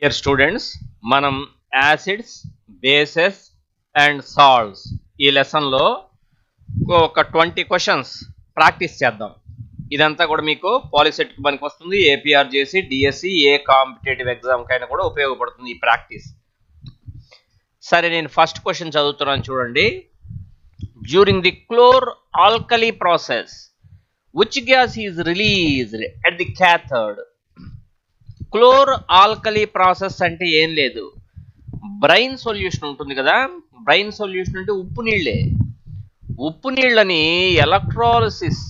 Dear students, మనం acids, bases and salts ఈ లెసన్లో ఒక 20 క్వశ్చన్స్ ప్రాక్టీస్ చేద్దాం. ఇదంతా కూడా మీకు పాలిసెట్కి పనికి వస్తుంది. ఏపీఆర్ చేసి డిఎస్సి ఏ కాంపిటేటివ్ ఎగ్జామ్కైనా కూడా ఉపయోగపడుతుంది ఈ ప్రాక్టీస్. సరే, నేను ఫస్ట్ క్వశ్చన్ చదువుతున్నాను చూడండి. During the chlor alkali process which gas is released at the cathode. Chlor alkali process అంటే ఏం లేదు, బ్రైన్ సొల్యూషన్ ఉంటుంది కదా. బ్రైన్ సొల్యూషన్ అంటే ఉప్పు నీళ్ళే. ఉప్పు నీళ్ళని ఎలక్ట్రాలిసిస్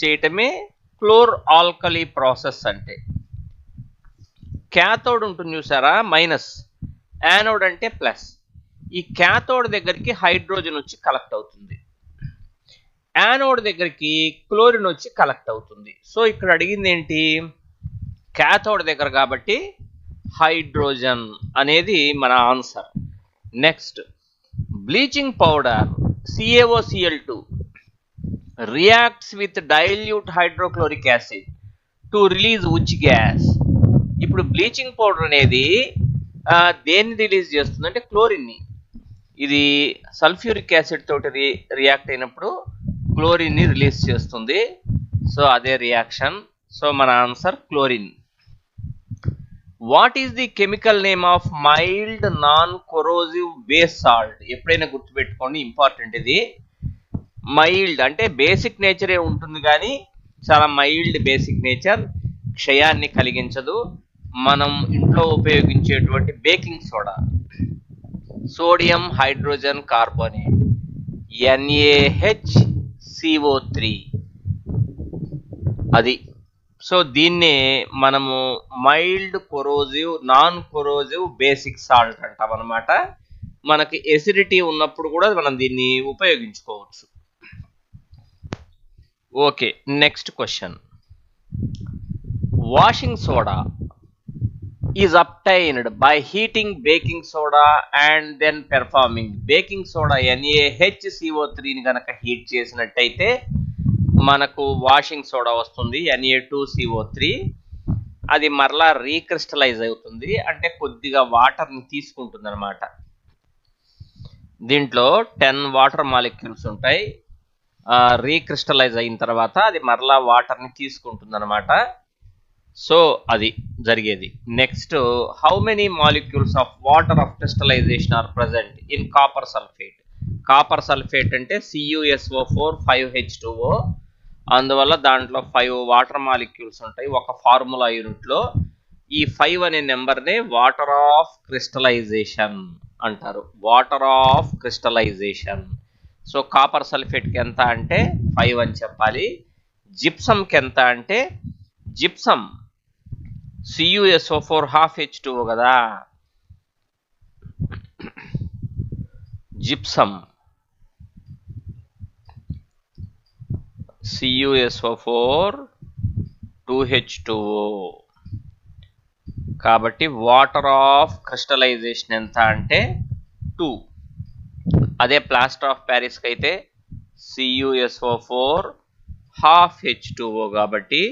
చేయటమే, క్లోర్ ఆల్కలీ ప్రాసెస్ అంటే. క్యాథోడ్ ఉంటుంది చూసారా, మైనస్, యానోడ్ అంటే ప్లస్. ఈ క్యాథోడ్ దగ్గరికి హైడ్రోజన్ వచ్చి కలెక్ట్ అవుతుంది, యానోడ్ దగ్గరికి క్లోరిన్ వచ్చి కలెక్ట్ అవుతుంది. సో ఇక్కడ అడిగింది ఏంటి, క్యాథోడ్ దగ్గర కాబట్టి హైడ్రోజన్ అనేది మన answer. Next, bleaching powder CaOCl2 reacts with dilute hydrochloric acid to release which gas. ఇప్పుడు బ్లీచింగ్ పౌడర్ అనేది దేన్ని రిలీజ్ చేస్తుంది అంటే క్లోరిన్ని. ఇది సల్ఫ్యూరిక్ యాసిడ్ తోటి రియాక్ట్ అయినప్పుడు క్లోరిన్ ని రిలీజ్ చేస్తుంది. సో అదే రియాక్షన్. సో మన answer chlorine. What is the chemical name of mild non corrosive base salt? ఎప్పుడైనా గుర్తుపెట్టుకోండి, ఇంపార్టెంట్ ఇది. మైల్డ్ అంటే బేసిక్ నేచరే ఉంటుంది కానీ చాలా మైల్డ్ బేసిక్ నేచర్, క్షయాన్ని కలిగించదు. మనం ఇంట్లో ఉపయోగించేటువంటి baking soda, sodium hydrogen carbonate, NaHCO3 అది. సో దీన్నే మనము mild corrosive, non corrosive basic salt అంటాం అన్నమాట. మనకి ఎసిడిటీ ఉన్నప్పుడు కూడా మనం దీన్ని ఉపయోగించుకోవచ్చు. Okay, next question. Washing soda is obtained by heating baking soda and then performing. Baking soda NaHCO3 ని గనక హీట్ చేసినట్టయితే మనకు వాషింగ్ సోడా వస్తుంది, Na2CO3. అది మరలా రీక్రిస్టలైజ్ అవుతుంది, అంటే కొద్దిగా వాటర్ని తీసుకుంటుంది అనమాట. దీంట్లో 10 వాటర్ మాలిక్యూల్స్ ఉంటాయి. రీక్రిస్టలైజ్ అయిన తర్వాత అది మరలా వాటర్ని తీసుకుంటుంది అనమాట. సో అది జరిగేది. Next, how many molecules of water of crystallization are present in copper sulphate? Copper sulphate అంటే CuSO4 5H2O. అందువల్ల దాంట్లో 5 వాటర్ మాలిక్యూల్స్ ఉంటాయి ఒక ఫార్ములా యూనిట్లో. ఈ 5 అనే నెంబర్నే వాటర్ ఆఫ్ క్రిస్టలైజేషన్ అంటారు, water of crystallization. So copper సల్ఫేట్కి ఎంత అంటే 5 అని చెప్పాలి. జిప్సమ్కి ఎంత అంటే, జిప్సమ్ CuSO4 1/2H2O కదా, జిప్సమ్ CuSO4 2H2O. కాబట్టి వాటర్ ఆఫ్ క్రిస్టలైజేషన్ ఎంత అంటే 2. అదే ప్లాస్టర్ ఆఫ్ ప్యారిస్కి అయితే CuSO4 1/2H2O కాబట్టి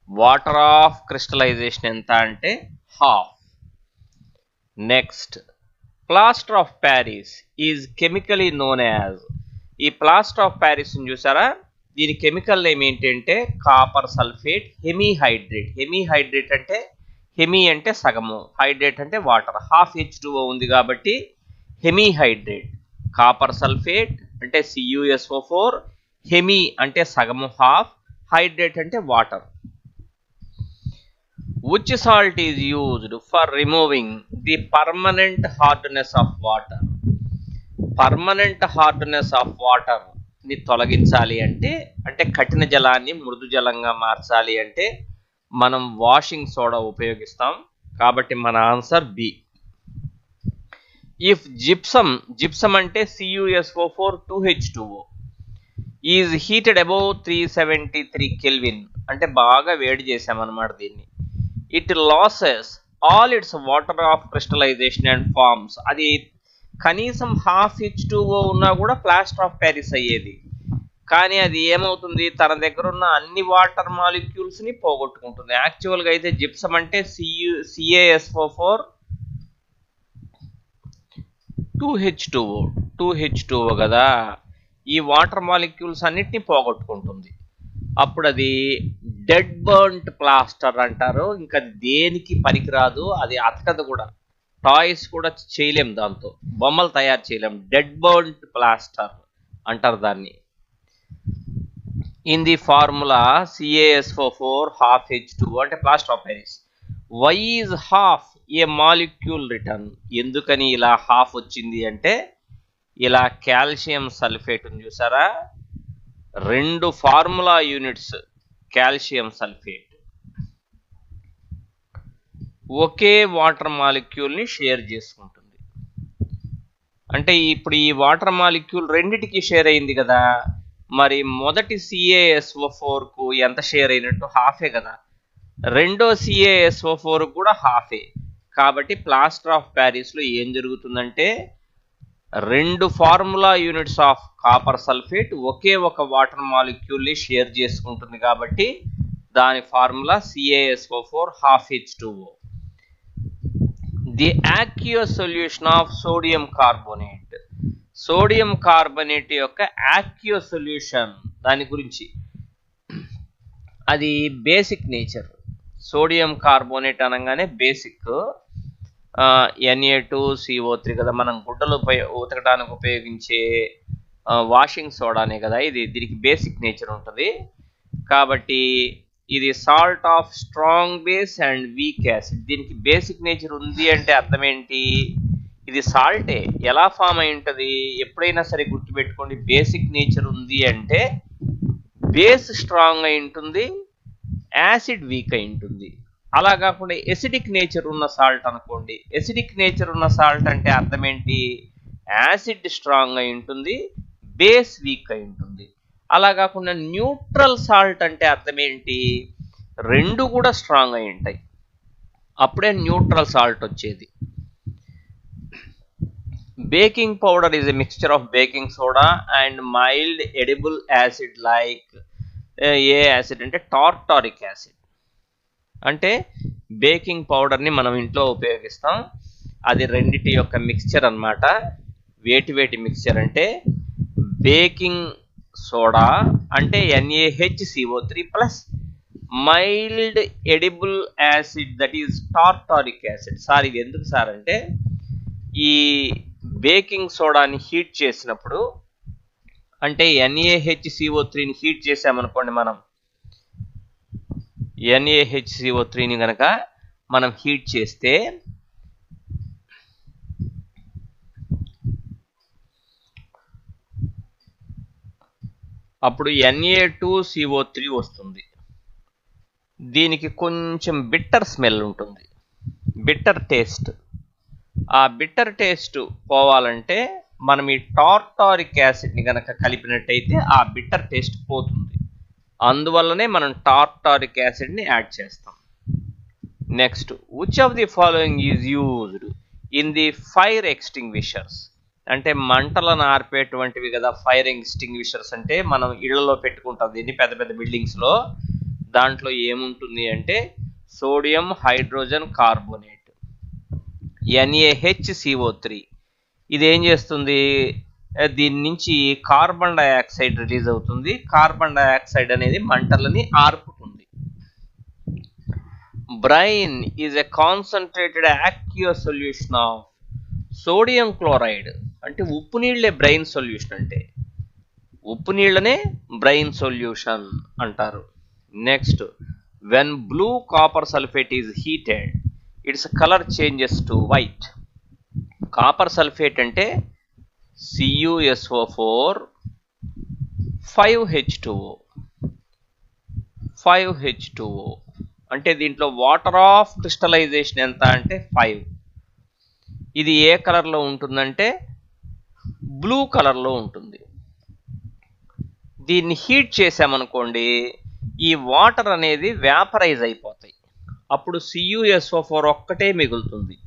వాటర్ ఆఫ్ క్రిస్టలైజేషన్ ఎంత అంటే 1/2. Next, plaster of Paris is chemically known as. ఈ ప్లాస్టర్ ఆఫ్ ప్యారిస్ చూసారా, దీని కెమికల్ నేమ్ ఏంటంటే కాపర్ సల్ఫేట్ హెమీహైడ్రేట్. హెమీహైడ్రేట్ అంటే, హెమీ అంటే సగము, హైడ్రేట్ అంటే వాటర్, 1/2H2O ఉంది కాబట్టి హెమీహైడ్రేట్. కాపర్ సల్ఫేట్ అంటే CuSO4, హెమీ అంటే సగము 1/2, హైడ్రేట్ అంటే water. Which salt is used for removing the permanent hardness of water? Permanent hardness of water ని తొలగించాలి అంటే, కఠిన జలాన్ని మృదు జలంగా మార్చాలి అంటే మనం వాషింగ్ సోడా ఉపయోగిస్తాం. కాబట్టి మన ఆన్సర్ బి. ఇఫ్ జిప్సమ్ అంటే CuSO4 2H2O is heated above 373 kelvin, అంటే బాగా వేడి చేసామన్నమాట దీన్ని. It loses all its water of crystallization and forms. అది కనీసం 1/2H2O ఉన్నా కూడా ప్లాస్టర్ ఆఫ్ ప్యారిస్ అయ్యేది. కానీ అది ఏమవుతుంది, తన దగ్గర ఉన్న అన్ని వాటర్ మాలిక్యూల్స్ ని పోగొట్టుకుంటుంది. యాక్చువల్ గా అయితే జిప్సం అంటే CaSO4 2H2O కదా, ఈ వాటర్ మాలిక్యూల్స్ అన్నిటిని పోగొట్టుకుంటుంది. అప్పుడు అది డెడ్ బర్న్ట్ ప్లాస్టర్ అంటారు. ఇంకా దేనికి పనికిరాదు, అది అతకదు కూడా, టాయ్స్ కూడా చేయలేం, దాంతో బొమ్మలు తయారు చేయలేం. డెడ్ బర్న్ట్ ప్లాస్టర్ అంటారు దాన్ని. In the formula CaSO4 ½ H2O అంటే plaster of Paris. Why is half a molecule return? ఎందుకని ఇలా హాఫ్ వచ్చింది అంటే, ఇలా కాల్షియం సల్ఫేట్ ఉంది చూసారా, 2 ఫార్ములా యూనిట్స్ కాల్షియం సల్ఫేట్ ఒకే వాటర్ మాలిక్యూల్ ని షేర్ చేసుకుంటుంది. అంటే ఇప్పుడు ఈ వాటర్ మాలిక్యూల్ రెండిటికి షేర్ అయింది కదా, మరి మొదటి CaSO4 కు ఎంత షేర్ అయినట్టు? హాఫే కదా. రెండో CaSO4 కూడా హాఫే. కాబట్టి ప్లాస్టర్ ఆఫ్ ప్యారిస్ లో ఏం జరుగుతుందంటే, 2 formula units of copper sulphate ఒకే ఒక వాటర్ మాలిక్యూల్ ని షేర్ చేసుకుంటుంది. కాబట్టి దాని formula CaSO4 ½ H2O. The aqueous solution of sodium carbonate. Sodium carbonate యొక్క aqueous సొల్యూషన్, దాని గురించి, అది బేసిక్ నేచర్. సోడియం కార్బోనేట్ అనగానే బేసిక్, Na2CO3 కదా, మనం గుడ్డలు ఉతకడానికి ఉపయోగించే వాషింగ్ సోడానే కదా ఇది. దీనికి బేసిక్ నేచర్ ఉంటుంది. కాబట్టి ఇది salt of strong base and weak acid. దీనికి బేసిక్ నేచర్ ఉంది అంటే అర్థం ఏంటి? ఇది సాల్టే. ఎలా ఫామ్ అయి ఉంటుంది? ఎప్పుడైనా సరే గుర్తుపెట్టుకోండి, బేసిక్ నేచర్ ఉంది అంటే బేస్ స్ట్రాంగ్ అయి ఉంటుంది, యాసిడ్ వీక్ అయి ఉంటుంది. అలా కాకుండా ఎసిడిక్ నేచర్ ఉన్న సాల్ట్ అనుకోండి, ఎసిడిక్ నేచర్ ఉన్న సాల్ట్ అంటే అర్థం ఏంటి? యాసిడ్ స్ట్రాంగ్ అయి ఉంటుంది, బేస్ వీక్ అయి ఉంటుంది. అలా కాకుండా న్యూట్రల్ సాల్ట్ అంటే అర్థం ఏంటి? రెండు కూడా స్ట్రాంగ్ అయి ఉంటాయి, అప్పుడే న్యూట్రల్ సాల్ట్ వచ్చేది. Baking powder is a mixture of baking soda and mild edible acid like A acid అంటే టార్టారిక్ యాసిడ్. అంటే బేకింగ్ పౌడర్ని మనం ఇంట్లో ఉపయోగిస్తాం, అది రెండిటి యొక్క మిక్స్చర్ అన్నమాట. వేటి మిక్స్చర్ అంటే బేకింగ్ సోడా అంటే NaHCO3 plus mild edible acid that is tartaric acid. Sir ఇది ఎందుకు సార్ అంటే, ఈ బేకింగ్ సోడాని హీట్ చేసినప్పుడు, అంటే NaHCO3ని హీట్ చేసామనుకోండి, మనం NaHCO3ని కనుక మనం హీట్ చేస్తే అప్పుడు Na2CO3 వస్తుంది. దీనికి కొంచెం బిట్టర్ స్మెల్ ఉంటుంది, బిట్టర్ టేస్ట్. ఆ బిట్టర్ టేస్ట్ పోవాలంటే మనం ఈ టార్టారిక్ యాసిడ్ని కనుక కలిపినట్టయితే ఆ బిట్టర్ టేస్ట్ పోతుంది. అందువల్లనే మనం టార్టారిక్ యాసిడ్ని యాడ్ చేస్తాం. Next, which of the following is used in the fire extinguishers? అంటే మంటలను ఆర్పేటువంటివి కదా ఫైర్ ఎక్స్టింగ్విషర్స్ అంటే. మనం ఇళ్లలో పెట్టుకుంటాం దీన్ని, పెద్ద పెద్ద బిల్డింగ్స్లో. దాంట్లో ఏముంటుంది అంటే సోడియం హైడ్రోజన్ కార్బోనేట్ NaHCO3. ఇది ఏం చేస్తుంది? దీని నుంచి కార్బన్ డైఆక్సైడ్ రిలీజ్ అవుతుంది. కార్బన్ డైఆక్సైడ్ అనేది మంటలని ఆర్పుతుంది. Brine is a concentrated aqueous solution of sodium chloride. అంటే ఉప్పు నీళ్లే బ్రైన్ సొల్యూషన్, అంటే ఉప్పు నీళ్ళనే బ్రైన్ సొల్యూషన్ అంటారు. Next, when blue copper sulphate is heated its colour changes to white. Copper sulphate అంటే CuSO4 5H2O అంటే దీంట్లో వాటర్ ఆఫ్ క్రిస్టలైజేషన్ ఎంత అంటే 5. ఇది ఏ కలర్లో ఉంటుందంటే బ్లూ కలర్లో ఉంటుంది. దీన్ని హీట్ చేసామనుకోండి, ఈ వాటర్ అనేది వ్యాపరైజ్ అయిపోతాయి. అప్పుడు CuSO4 ఒక్కటే మిగులుతుంది.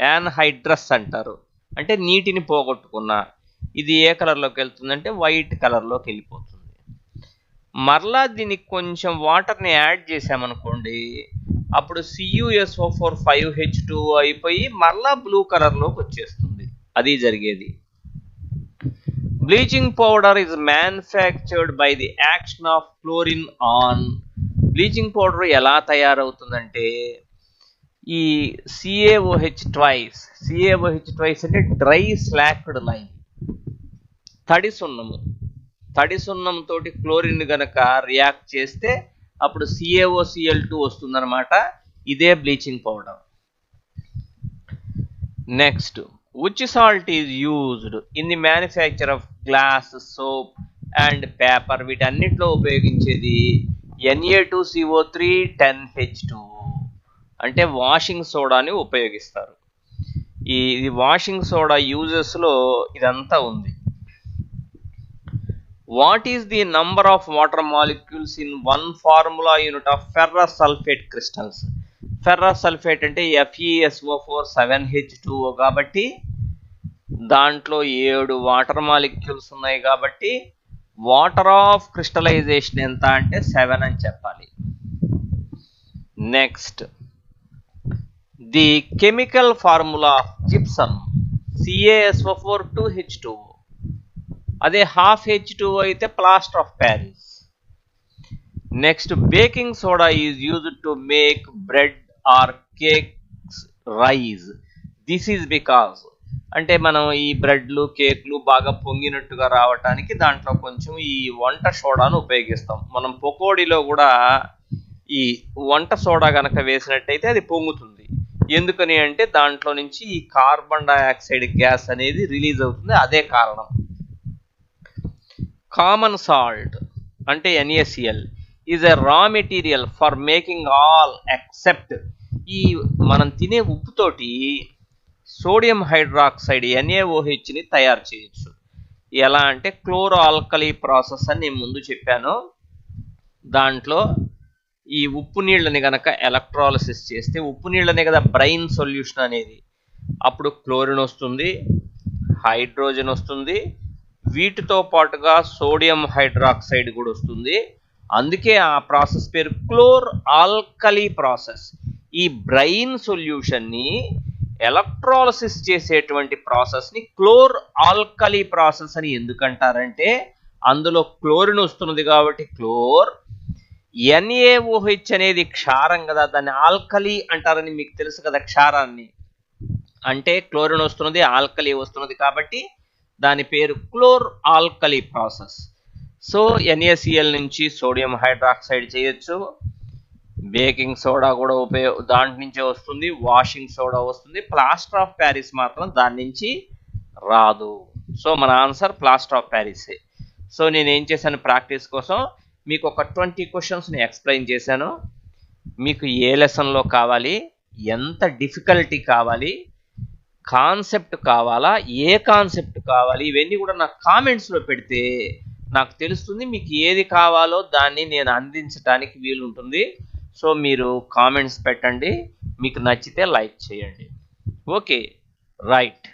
యాన్హైడ్రస్ అంటారు, అంటే నీటిని పోగొట్టుకున్న. ఇది ఏ కలర్లోకి వెళ్తుందంటే వైట్ కలర్లోకి వెళ్ళిపోతుంది. మరలా దీనికి కొంచెం వాటర్ని యాడ్ చేసామనుకోండి, అప్పుడు CuSO4 5H2O అయిపోయి మరలా బ్లూ కలర్లోకి వచ్చేస్తుంది. అది జరిగేది. Bleaching powder is manufactured by the action of chlorine on. Bleaching powder ఎలా తయారవుతుందంటే ఈ CaOH twice అంటే డ్రై స్లాక్డ్ లైమ్, తడి సున్నం తోటి క్లోరిన్ గనక రియాక్ట్ చేస్తే అప్పుడు CaOCl2 వస్తుందన్నమాట. ఇదే bleaching powder. Next, which salt is used in the manufacture of glass, soap and paper? వీటన్నిటిలో ఉపయోగించేది Na2CO3 10H2O అంటే వాషింగ్ సోడాని ఉపయోగిస్తారు. ఈ వాషింగ్ సోడా యూజెస్లో ఇదంతా ఉంది. What is the number of water molecules in one formula unit of ferrous sulfate crystals? Ferrous sulfate అంటే FeSO4 7H2O కాబట్టి దాంట్లో 7 వాటర్ మాలిక్యూల్స్ ఉన్నాయి కాబట్టి వాటర్ ఆఫ్ క్రిస్టలైజేషన్ ఎంత అంటే 7 అని చెప్పాలి. Next, the chemical formula of gypsum CaSO4 2H2O. అదే హాఫ్ H2O అయితే plaster of Paris. Next, baking soda is used to make bread or cakes rise. This is because అంటే మనం ఈ బ్రెడ్లు కేక్లు బాగా పొంగినట్టుగా రావటానికి దాంట్లో కొంచెం ఈ వంట సోడాను ఉపయోగిస్తాం. మనం పకోడీలో కూడా ఈ వంట సోడా కనుక వేసినట్టయితే అది పొంగుతుంది. ఎందుకని అంటే దాంట్లో నుంచి ఈ కార్బన్ డైఆక్సైడ్ గ్యాస్ అనేది రిలీజ్ అవుతుంది, అదే కారణం. కామన్ సాల్ట్ అంటే NaCl is a raw material for making all except. ఈ మనం తినే ఉప్పుతోటి సోడియం హైడ్రాక్సైడ్ NaOHని తయారు చేయొచ్చు. ఎలా అంటే క్లోరో ఆల్కలీ ప్రాసెస్ అని నేను ముందు చెప్పాను. దాంట్లో ఈ ఉప్పు నీళ్ళని గనక ఎలక్ట్రాలిసిస్ చేస్తే, ఉప్పు నీళ్ళనే కదా బ్రైన్ సొల్యూషన్ అనేది, అప్పుడు క్లోరిన్ వస్తుంది, హైడ్రోజన్ వస్తుంది, వీటితో పాటుగా సోడియం హైడ్రాక్సైడ్ కూడా వస్తుంది. అందుకే ఆ ప్రాసెస్ పేరు క్లోర్ ఆల్కలీ ప్రాసెస్. ఈ బ్రైన్ సొల్యూషన్ని ఎలక్ట్రాలిసిస్ చేసేటువంటి ప్రాసెస్ని క్లోర్ ఆల్కలీ ప్రాసెస్ అని ఎందుకంటారంటే అందులో క్లోరిన్ వస్తున్నది కాబట్టి క్లోర్. NaOH అనేది క్షారం కదా, దాన్ని ఆల్కలీ అంటారని మీకు తెలుసు కదా. క్షారాన్ని అంటే క్లోరిన్ వస్తున్నది, ఆల్కలీ వస్తున్నది కాబట్టి దాని పేరు క్లోర్ ఆల్కలీ ప్రాసెస్. సో NaCl నుంచి సోడియం హైడ్రాక్సైడ్ చేయొచ్చు, బేకింగ్ సోడా కూడా దాంట్ నుంచే వస్తుంది, వాషింగ్ సోడా వస్తుంది, ప్లాస్టర్ ఆఫ్ ప్యారిస్ మాత్రం దాని నుంచి రాదు. సో మన ఆన్సర్ ప్లాస్టర్ ఆఫ్ ప్యారిసే. సో నేను ఏం చేశాను, ప్రాక్టీస్ కోసం మీకు ఒక 20 క్వశ్చన్స్ని ఎక్స్ప్లెయిన్ చేశాను. మీకు ఏ లెసన్లో కావాలి, ఎంత డిఫికల్టీ కావాలి, కాన్సెప్ట్ కావాలా, ఏ కాన్సెప్ట్ కావాలి, ఇవన్నీ కూడా నాకు కామెంట్స్లో పెడితే నాకు తెలుస్తుంది మీకు ఏది కావాలో దాన్ని నేను అందించడానికి వీలుంటుంది. సో మీరు కామెంట్స్ పెట్టండి, మీకు నచ్చితే లైక్ చేయండి. Okay, right.